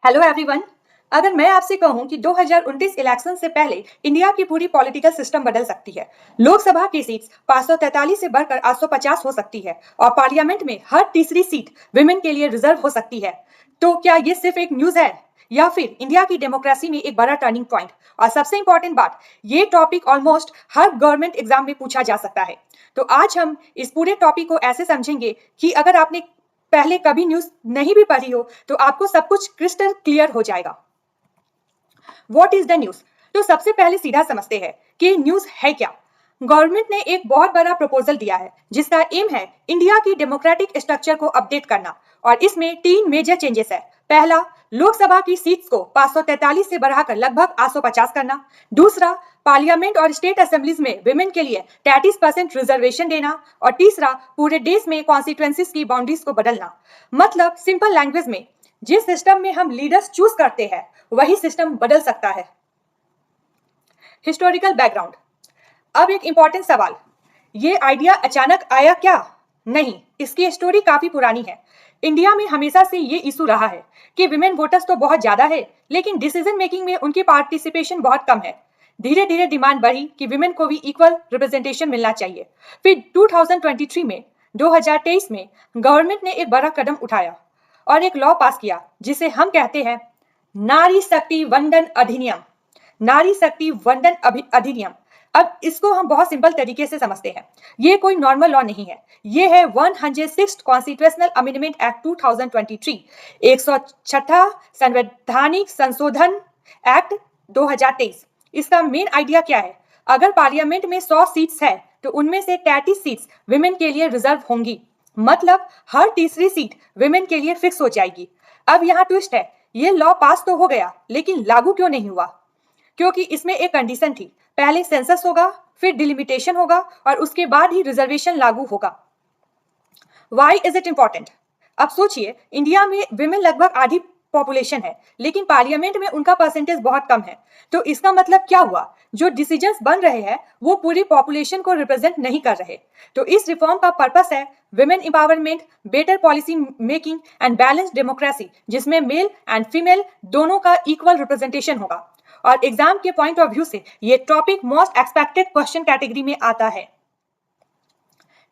Hello everyone. अगर मैं आपसे कहूं कि 2029 इलेक्शन से पहले इंडिया की पूरी पॉलिटिकल सिस्टम बदल सकती है, लोकसभा की सीट्स 543 से बढ़कर 850 हो सकती है और पार्लियामेंट में हर तीसरी सीट विमेन के लिए रिजर्व हो सकती है, तो क्या ये सिर्फ एक न्यूज है या फिर इंडिया की डेमोक्रेसी में एक बड़ा टर्निंग पॉइंट? और सबसे इंपॉर्टेंट बात, ये टॉपिक ऑलमोस्ट हर गवर्नमेंट एग्जाम में पूछा जा सकता है। तो आज हम इस पूरे टॉपिक को ऐसे समझेंगे कि अगर आपने पहले कभी न्यूज नहीं भी पढ़ी हो तो आपको सब कुछ क्रिस्टल क्लियर हो जाएगा। What is the news? तो सबसे पहले सीधा समझते हैं कि न्यूज है क्या। गवर्नमेंट ने एक बहुत बड़ा प्रपोजल दिया है जिसका एम है इंडिया की डेमोक्रेटिक स्ट्रक्चर को अपडेट करना और इसमें 3 मेजर चेंजेस है। पहला, लोकसभा की सीट्स को 543 से बढ़ाकर लगभग 850 करना। दूसरा, पार्लियामेंट और स्टेट असेंबलीज में विमेन के लिए 33% रिजर्वेशन देना। और तीसरा, पूरे देश में कॉन्स्टिट्यूएंसीज की बाउंड्रीज को बदलना। मतलब सिंपल लैंग्वेज में, जिस सिस्टम में हम लीडर्स चूज करते हैं वही सिस्टम बदल सकता है। Historical background. अब एक इंपॉर्टेंट सवाल, ये आइडिया अचानक आया क्या? नहीं, इसकी स्टोरी काफी पुरानी है। इंडिया में हमेशा से ये इशू रहा है कि विमेन वोटर्स तो बहुत ज्यादा है लेकिन डिसीजन मेकिंग में उनकी पार्टिसिपेशन बहुत कम है। धीरे धीरे डिमांड बढ़ी कि विमेन को भी इक्वल रिप्रेजेंटेशन मिलना चाहिए। फिर 2023 में गवर्नमेंट ने एक बड़ा कदम उठाया और एक लॉ पास किया जिसे हम कहते हैं नारी शक्ति वंदन अधिनियम। नारी शक्ति वंदन अधिनियम। अब इसको हम बहुत सिंपल तरीके से समझते हैं। ये कोई नॉर्मल लॉ नहीं है, ये है 106 कॉन्स्टिट्यूशनल अमेंडमेंट एक्ट 2023, 106 संवैधानिक संशोधन एक्ट 2023। इसका मेन आइडिया क्या है? अगर पार्लियामेंट में 100 सीट्स है तो उनमें से 33 सीट्स विमेन के लिए रिजर्व होंगी। मतलब हर तीसरी सीट विमेन के लिए फिक्स हो जाएगी। अब यहाँ ट्विस्ट है, ये लॉ पास तो हो गया लेकिन लागू क्यों नहीं हुआ? क्योंकि इसमें एक कंडीशन थी, पहले सेंसस होगा, फिर डिलिमिटेशन होगा और उसके बाद ही रिजर्वेशन लागू होगा। Why is it important? अब सोचिए, इंडिया में विमेन लगभग आधी पॉपुलेशन है लेकिन पार्लियामेंट में उनका परसेंटेज बहुत कम है। तो इसका मतलब क्या हुआ? जो डिसीजंस बन रहे हैं वो पूरी पॉपुलेशन को रिप्रेजेंट नहीं कर रहे। तो इस रिफॉर्म का पर्पस है women empowerment, better policy making and balance democracy, जिसमें मेल एंड फीमेल दोनों का इक्वल रिप्रेजेंटेशन होगा। और एग्जाम के पॉइंट ऑफ व्यू से ये topic most expected question category में आता है।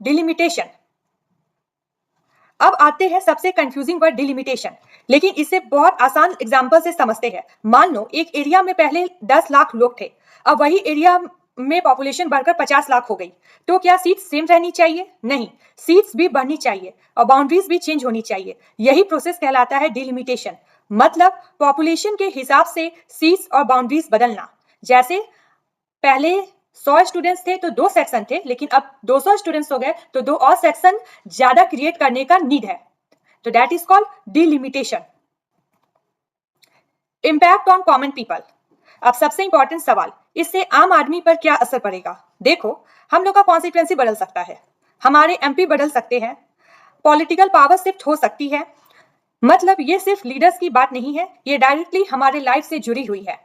डिलिमिटेशन। अब आते हैं सबसे कंफ्यूजिंग वर्ड डिलिमिटेशन, लेकिन इसे बहुत आसान एग्जांपल से समझते हैं। मान लो एक एरिया में पहले 10 लाख लोग थे, अब वही एरिया में पॉपुलेशन बढ़कर 50 लाख हो गई। तो क्या सीट्स सेम रहनी चाहिए? नहीं, सीट्स भी बढ़नी चाहिए और बाउंड्रीज भी चेंज होनी चाहिए। यही प्रोसेस कहलाता है डिलिमिटेशन। मतलब पॉपुलेशन के हिसाब से सीट्स और बाउंड्रीज बदलना। जैसे पहले 100 स्टूडेंट्स थे तो 2 सेक्शन थे, लेकिन अब 200 स्टूडेंट्स हो गए तो 2 और सेक्शन ज्यादा क्रिएट करने का नीड है। तो that is called delimitation. Impact on common people. अब सबसे इंपॉर्टेंट सवाल, इससे आम आदमी पर क्या असर पड़ेगा? देखो, हम लोग का कॉन्स्टिट्यूएंसी बदल सकता है, हमारे एमपी बदल सकते हैं, पॉलिटिकल पावर शिफ्ट हो सकती है। मतलब ये सिर्फ लीडर्स की बात नहीं है, ये डायरेक्टली हमारे लाइफ से जुड़ी हुई है।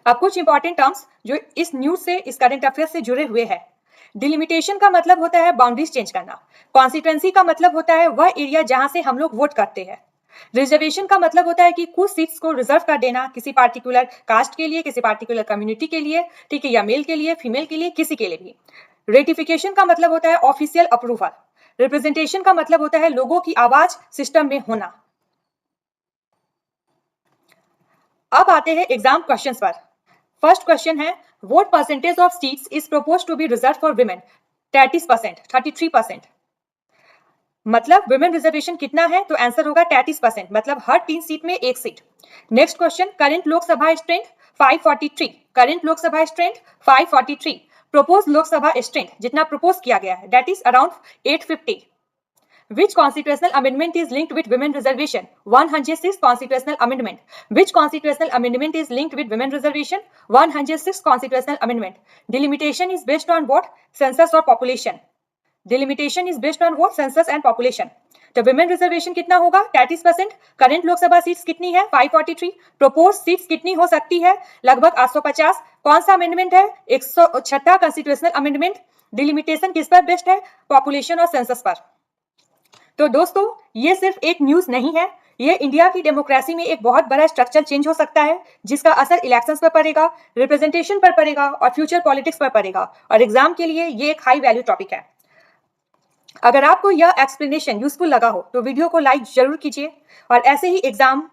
अब कुछ इंपॉर्टेंट टर्म्स जो इस न्यूज से, इस करंट अफेयर से जुड़े हुए हैं। डिलिमिटेशन का मतलब होता है बाउंड्रीज चेंज करना। कॉन्स्टिट्यूएंसी का मतलब होता है वह एरिया जहां से हम लोग वोट करते हैं। रिजर्वेशन का मतलब होता है कि कुछ सीट्स को रिजर्व कर देना किसी पार्टिकुलर कास्ट के लिए, किसी पार्टिकुलर कम्युनिटी के लिए, ठीक है, या मेल के लिए, फीमेल के लिए, किसी के लिए भी। रेटिफिकेशन का मतलब होता है ऑफिशियल अप्रूवल। रिप्रेजेंटेशन का मतलब होता है लोगों की आवाज सिस्टम में होना। अब आते हैं एग्जाम क्वेश्चंस पर। फर्स्ट क्वेश्चन है, what percentage of seats is proposed to be reserve for women? 33%, 33%। मतलब विमेन रिजर्वेशन कितना है? तो आंसर होगा 33%, मतलब हर 3 सीट में 1 seat. Next question, current Lok Sabha strength 543। Current Lok Sabha strength 543। Propose Lok Sabha strength जितना प्रपोज किया गया है that is around 850। Which constitutional amendment is linked with women reservation? 106 constitutional amendment. Which constitutional amendment is linked with women reservation? 106 constitutional amendment. Delimitation is based on what? Census or population. Delimitation is based on what? Census and population. तो women reservation कितना होगा? 33%। Current Lok Sabha seats कितनी है? 543। Propose seats कितनी हो सकती है? लगभग 850। कौन सा अमेंडमेंट है? 106 कॉन्स्टिट्यूशनल अमेंडमेंट। डिलिमिटेशन किस पर बेस्ड है? पॉपुलेशन और सेंसस पर। तो दोस्तों, ये सिर्फ एक न्यूज नहीं है, ये इंडिया की डेमोक्रेसी में एक बहुत बड़ा स्ट्रक्चरल चेंज हो सकता है, जिसका असर इलेक्शंस पर पड़ेगा, रिप्रेजेंटेशन पर पड़ेगा और फ्यूचर पॉलिटिक्स पर पड़ेगा। और एग्जाम के लिए ये एक हाई वैल्यू टॉपिक है। अगर आपको यह एक्सप्लेनेशन यूजफुल लगा हो तो वीडियो को लाइक जरूर कीजिए और ऐसे ही एग्जाम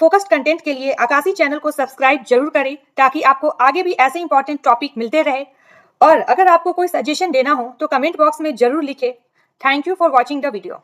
फोकस्ड कंटेंट के लिए आकाशी चैनल को सब्सक्राइब जरूर करें, ताकि आपको आगे भी ऐसे इंपॉर्टेंट टॉपिक मिलते रहे। और अगर आपको कोई सजेशन देना हो तो कमेंट बॉक्स में जरूर लिखें। Thank you for watching the video.